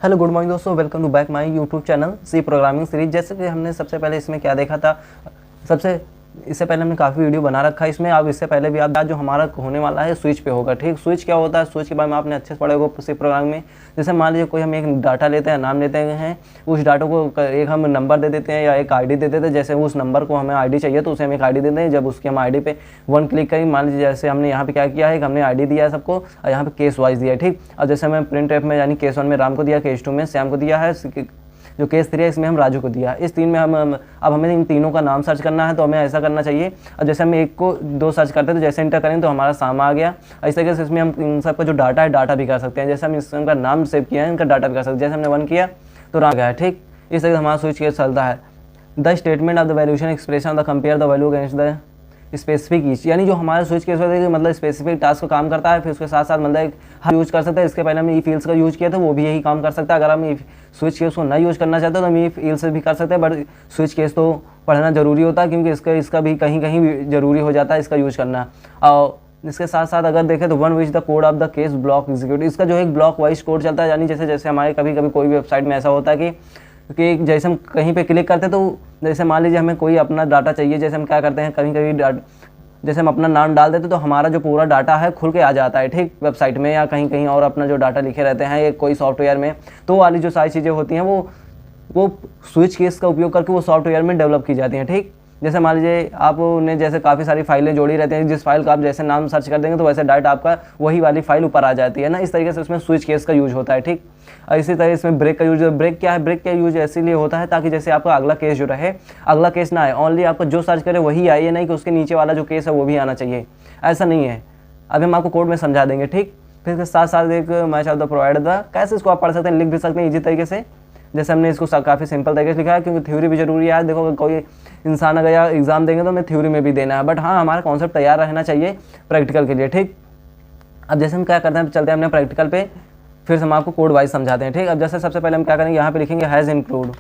Hello good morning दोस्तों, welcome to back my YouTube channel C programming series. जैसे कि हमने सबसे पहले इसमें क्या देखा था, इससे पहले हमने काफ़ी वीडियो बना रखा है इसमें। अब इससे पहले भी आप जो हमारा होने वाला है स्विच पे होगा। ठीक, स्विच क्या होता है, स्विच के बारे में आपने अच्छे से पढ़ा होगा सी प्रोग्रामिंग में। जैसे मान लीजिए कोई हम एक डाटा लेते हैं, नाम लेते हैं, उस डाटा को एक हम नंबर दे देते हैं या एक आईडी दे देते हैं। जैसे उस नंबर को हमें आईडी चाहिए तो उसे हम एक आईडी देते हैं। जब उसकी हम आईडी पे वन क्लिक करें, मान लीजिए जैसे हमने यहाँ पे क्या किया है, हमने आईडी दिया है सबको और यहाँ पे केस वाइज दिया है। ठीक, और जैसे हमें प्रिंट एफ में यानी केस 1 में राम को दिया, केस 2 में श्याम को दिया है, जो केस 3 है इसमें हम राजू को दिया। इस 3 में अब हमें इन तीनों का नाम सर्च करना है, तो हमें ऐसा करना चाहिए। अब जैसे हम एक को 2 सर्च करते हैं तो जैसे इंटर करें तो हमारा साम आ गया। इस तरीके से इसमें हम इन सबका जो डाटा है डाटा भी कर सकते हैं। जैसे हम इनका नाम सेव किया है, इनका डाटा भी कर सकते हैं। जैसे हमने 1 किया तो राम गया। ठीक, इस तरीके से हमारा स्विच केस चलता है। The statement of the valuation expression the compare the value against the specific each, यानी जो हमारा स्विच केस होता है मतलब स्पेसिफिक टास्क का काम करता है। फिर उसके साथ साथ मतलब हम यूज कर सकते हैं। इसके पहले हम ई फील्ड्स का यूज किया था, वो भी यही काम कर सकता है। अगर हम स्विच केस को ना यूज करना चाहते तो हम ई फील्ड से भी कर सकते हैं, बट स्विच केस तो पढ़ना जरूरी होता है क्योंकि इसका भी कहीं कहीं जरूरी हो जाता है इसका यूज करना। और इसके साथ साथ अगर देखें तो one which the code of the case block execute, इसका जो एक ब्लॉक वाइज कोड चलता है। यानी जैसे जैसे हमारे कभी कभी कोई भी वेबसाइट में ऐसा होता है कि जैसे हम कहीं पे क्लिक करते हैं तो जैसे मान लीजिए हमें कोई अपना डाटा चाहिए। जैसे हम क्या करते हैं, कभी कभी जैसे हम अपना नाम डाल देते तो हमारा जो पूरा डाटा है खुल के आ जाता है। ठीक, वेबसाइट में या कहीं कहीं और अपना जो डाटा लिखे रहते हैं एक कोई सॉफ्टवेयर में, तो वाली जो सारी चीज़ें होती हैं वो स्विच केस का उपयोग करके वो सॉफ्टवेयर में डेवलप की जाती हैं। ठीक, जैसे मान लीजिए आपने जैसे काफ़ी सारी फाइलें जोड़ी रहती हैं, जिस फाइल का आप जैसे नाम सर्च कर देंगे तो वैसे डायरेक्ट आपका वही वाली फाइल ऊपर आ जाती है ना। इस तरीके से उसमें स्विच केस का यूज होता है। ठीक, और इसी तरह इसमें ब्रेक का यूज, ब्रेक क्या है, ब्रेक का यूज इसीलिए होता है ताकि जैसे आपका अगला केस जो रहे, अगला केस ना आए, ओनली आपको जो सर्च करे वही आए, ये नहीं कि उसके नीचे वाला जो केस है वो भी आना चाहिए, ऐसा नहीं है। अभी हम आपको कोड में समझा देंगे। ठीक, फिर इसके साथ साथ एक match of the provide the, कैसे इसको आप पढ़ सकते हैं, लिख भी सकते हैं इजी तरीके से। जैसे हमने इसको काफ़ी सिंपल तरीके से लिखा है क्योंकि थ्योरी भी जरूरी है। देखो कोई इंसान अगर या एग्जाम देंगे तो हमें थ्योरी में भी देना है, बट हाँ हमारा कॉन्सेप्ट तैयार रहना चाहिए प्रैक्टिकल के लिए। ठीक, अब जैसे हम क्या करते हैं, चलते हैं अपने प्रैक्टिकल पे, फिर हम आपको कोड वाइज समझाते हैं। ठीक, अब जैसे सबसे पहले हम क्या करेंगे, यहाँ पे लिखेंगे हैज़ इंक्लूड।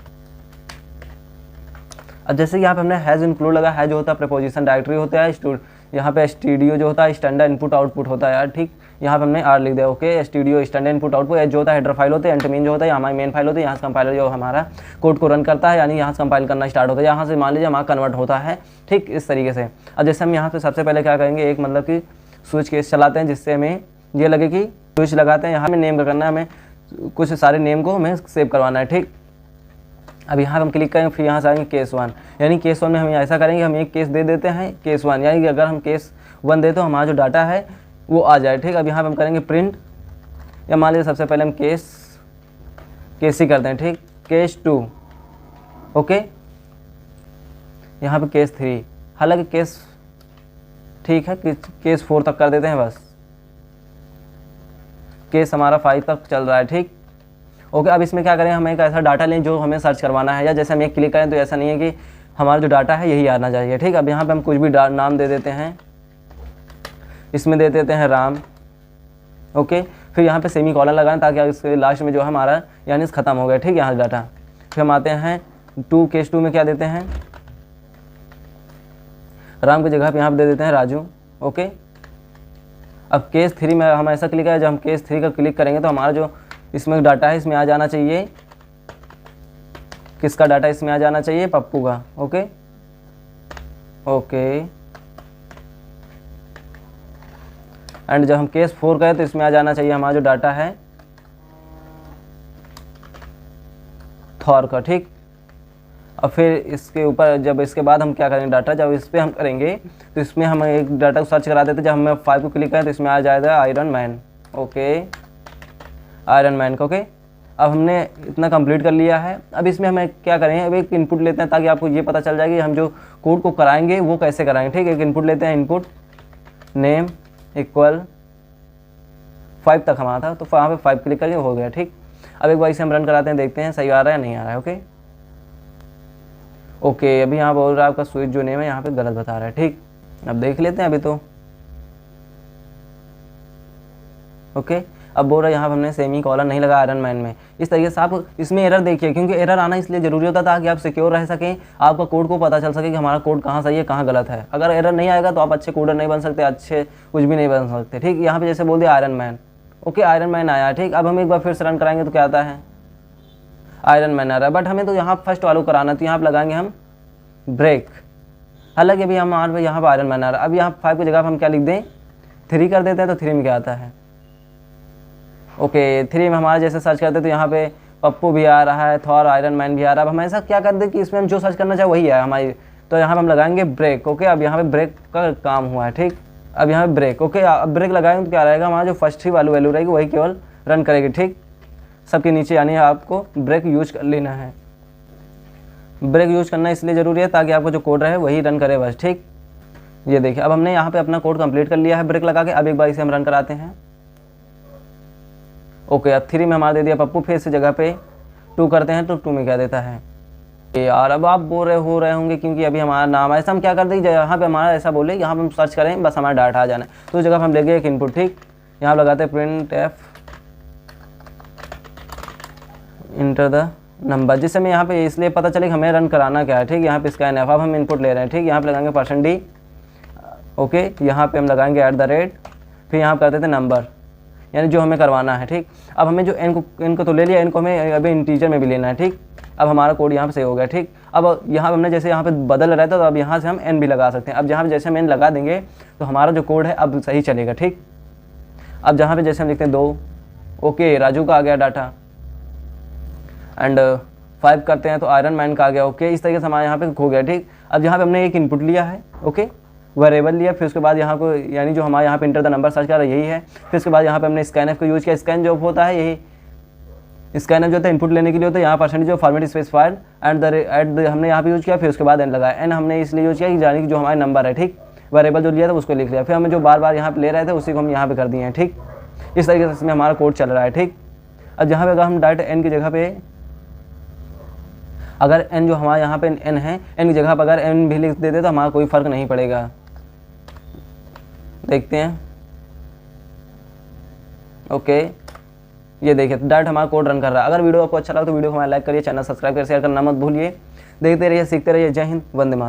अब जैसे यहाँ पे हमने हैज़ इंक्लूड लगा, है जो होता है प्रीपोजिशन डायरेक्टरी होता है, यहाँ पे स्टूडियो जो होता है स्टैंडर्ड इनपुट आउटपुट होता है यार। ठीक, यहाँ पे हमने आर लिख दिया। Okay, studio standard input output, H जो होता है हेडर फाइल होते हैं, एंटमीन जो होता है हमारी मेन फाइल होती है। यहाँ से कंपाइलर जो हमारा कोड को रन करता है, यानी यहाँ से कंपाइल करना स्टार्ट होता है, यहाँ से मान लीजिए हमारा कन्वर्ट होता है। ठीक, इस तरीके से। अब जैसे हम यहाँ पे सबसे पहले क्या करेंगे, एक मतलब कि स्विच केस चलाते हैं जिससे हमें ये लगे कि स्विच लगाते हैं। यहाँ में नेम का करना है, हमें कुछ सारे नेम को हमें सेव करवाना है। ठीक, अब यहाँ हम क्लिक करेंगे, फिर यहाँ से आएंगे केस 1, यानी केस 1 में हम ऐसा करेंगे, हम एक केस दे देते हैं केस 1, यानी कि अगर हम केस 1 दे तो हमारा जो डाटा है वो आ जाए। ठीक, अब यहाँ पे हम करेंगे प्रिंट, या मान लीजिए सबसे पहले हम केस ही करते हैं। ठीक, केस 2, ओके, यहाँ पे केस 3, हालांकि केस ठीक है, केस 4 तक कर देते हैं बस, केस हमारा 5 तक चल रहा है। ठीक, ओके, अब इसमें क्या करें, हम एक ऐसा डाटा लें जो हमें सर्च करवाना है, या जैसे हम एक क्लिक करें तो ऐसा नहीं है कि हमारा जो डाटा है यही आना चाहिए। ठीक, अब यहाँ पे हम कुछ भी नाम दे देते हैं, इसमें दे देते हैं राम। ओके, फिर यहाँ पे सेमी कॉलन लगाएं ताकि इसके लास्ट में जो है हमारा यानी ख़त्म हो गया। ठीक, यहाँ डाटा। फिर हम आते हैं केस 2 में क्या देते हैं, राम की जगह पे यहाँ पे दे देते हैं राजू। ओके, अब केस 3 में हम ऐसा क्लिक है, जब हम केस 3 का क्लिक करेंगे तो हमारा जो इसमें डाटा है इसमें आ जाना चाहिए, किसका डाटा इसमें आ जाना चाहिए, पप्पू का। ओके ओके, एंड जब हम केस 4 करें तो इसमें आ जाना चाहिए हमारा जो डाटा है थॉर का। ठीक, और फिर इसके ऊपर जब इसके बाद हम क्या करेंगे, डाटा जब इस पर हम करेंगे तो इसमें हम एक डाटा को सर्च करा देते हैं। जब हम 5 को क्लिक करें तो इसमें आ जाएगा iron man. Okay, iron man का। ओके, अब हमने इतना कंप्लीट कर लिया है। अब इसमें हमें क्या करें, अब एक इनपुट लेते हैं ताकि आपको ये पता चल जाए कि हम जो कोड को कराएंगे वो कैसे कराएंगे। ठीक, एक इनपुट लेते हैं, इनपुट नेम इक्वल 5 तक हमारा था, तो वहाँ पे 5 क्लिक करके हो गया। ठीक, अब एक बार इसे हम रन कराते हैं, देखते हैं सही आ रहा है नहीं आ रहा है। ओके ओके, अभी यहाँ बोल रहा है आपका स्विच जो नेम है यहाँ पे गलत बता रहा है। ठीक, अब देख लेते हैं अभी तो। ओके, अब बोल रहा है यहाँ पर हमने सेमी कॉलन नहीं लगा आयरन मैन में। इस तरीके से आप इसमें एरर देखिए, क्योंकि एरर आना इसलिए जरूरी होता था कि आप सिक्योर रह सकें, आपका कोड को पता चल सके कि हमारा कोड कहाँ सही है कहाँ गलत है। अगर एरर नहीं आएगा तो आप अच्छे कोडर नहीं बन सकते, अच्छे कुछ भी नहीं बन सकते। ठीक, यहाँ पे जैसे बोल दिया iron man. Okay, iron man आया। ठीक, अब हम एक बार फिर से रन कराएंगे तो क्या आता है, आयरन मैन आ रहा है, बट हमें तो यहाँ फर्स्ट वालों कराना, तो यहाँ पर लगाएंगे हम ब्रेक। हालांकि अभी हमारे यहाँ पर आयरन मैन आ रहा है। अब यहाँ 5 की जगह पर हम क्या लिख दें, 3 कर देते हैं, तो 3 में क्या आता है, ओके 3 में हमारा जैसे सर्च करते हैं तो यहाँ पे पप्पू भी आ रहा है, थॉर, आयरन मैन भी आ रहा है। अब हम ऐसा क्या कर दें कि इसमें हम जो सर्च करना चाहे वही है हमारी, तो यहाँ पे हम लगाएंगे ब्रेक। ओके, अब यहाँ पे ब्रेक का काम हुआ है, ठीक। अब यहाँ पे ब्रेक, ओके, अब ब्रेक लगाएंगे तो क्या रहेगा, हमारा जो फर्स्ट ही वाली वैल्यू रहेगी वही केवल रन करेगी, ठीक। सबके नीचे यानी आपको ब्रेक यूज कर लेना है। ब्रेक यूज करना इसलिए ज़रूरी है ताकि आपको जो कोड रहे वही रन करे बस, ठीक। ये देखिए अब हमने यहाँ पे अपना कोड कंप्लीट कर लिया है ब्रेक लगा के। अब एक बार इसे हम रन कराते हैं। ओके, अब 3 में हमारा दे दिया पप्पू, फिर इस जगह पे 2 करते हैं तो 2 में क्या देता है यार। अब आप बोल रहे होंगे क्योंकि अभी हमारा नाम ऐसा, हम क्या कर दें, यहाँ पे हमारा ऐसा बोले, यहाँ पे हम सर्च करें बस हमारा डाटा आ जाना है, तो उस जगह पर हम लेंगे एक इनपुट, ठीक। यहाँ लगाते हैं print F enter the number, जिससे हमें यहाँ पे इसलिए पता चले कि हमें रन कराना क्या है, ठीक। यहाँ पे स्कैन एफ, अब हम इनपुट ले रहे हैं, ठीक। यहाँ पे लगाएंगे %d, ओके। यहाँ पे हम लगाएंगे @, फिर यहाँ कर देते हैं नंबर, यानी जो हमें करवाना है, ठीक। अब हमें जो n को तो ले लिया, n को हमें अभी इंटीजर में भी लेना है, ठीक। अब हमारा कोड यहाँ पे सही हो गया, ठीक। अब यहाँ पे हमने जैसे यहाँ पे बदल रहा था तो अब यहाँ से हम n भी लगा सकते हैं। अब जहाँ पे जैसे हम n लगा देंगे तो हमारा जो कोड है अब सही चलेगा, ठीक। अब जहाँ पे जैसे हम लिखते हैं 2, ओके, राजू का आ गया डाटा, एंड 5 करते हैं तो आयरन मैन का आ गया, ओके। इस तरीके से हमारे यहाँ पे हो गया, ठीक। अब यहाँ पे हमने एक इनपुट लिया है, ओके, वेरिएबल लिया, फिर उसके बाद यहाँ को यानी जो हमारे यहाँ पे इंटर द नंबर सर्च कर रहा है यही है। फिर उसके बाद यहाँ पे हमने स्कैन एफ को यूज़ किया। स्कैन जो होता है यही स्कैन एफ जो होता है इनपुट लेने के लिए होता है। यहाँ % जो फॉर्मेट स्पेसिफाइड एट हमने यहाँ पे यूज़ किया, फिर उसके बाद एन लगाया। एन हमने इसलिए यूज़ किया कि यानी कि जो हमारा नंबर है, ठीक, वेरिएबल जो लिया था उसको लिख लिया। फिर हमें जो बार बार यहाँ पे ले रहे थे उसी को हम यहाँ पे कर दिए हैं, ठीक। इस तरीके से इसमें हमारा कोड चल रहा है, ठीक। अब जहाँ पे अगर हम डायरेक्ट एन की जगह पे अगर n जो हमारे यहाँ पे n है, n की जगह पर अगर n भी लिख देते तो हमारा कोई फ़र्क नहीं पड़ेगा। देखते हैं, ओके, ये देखिए डायरेक्ट हमारा कोड रन कर रहा है। अगर वीडियो आपको अच्छा लगा तो वीडियो को हमारा लाइक करिए, चैनल सब्सक्राइब करिए, शेयर करना मत भूलिए। देखते रहिए, सीखते रहिए। जय हिंद, वंदे मातरम।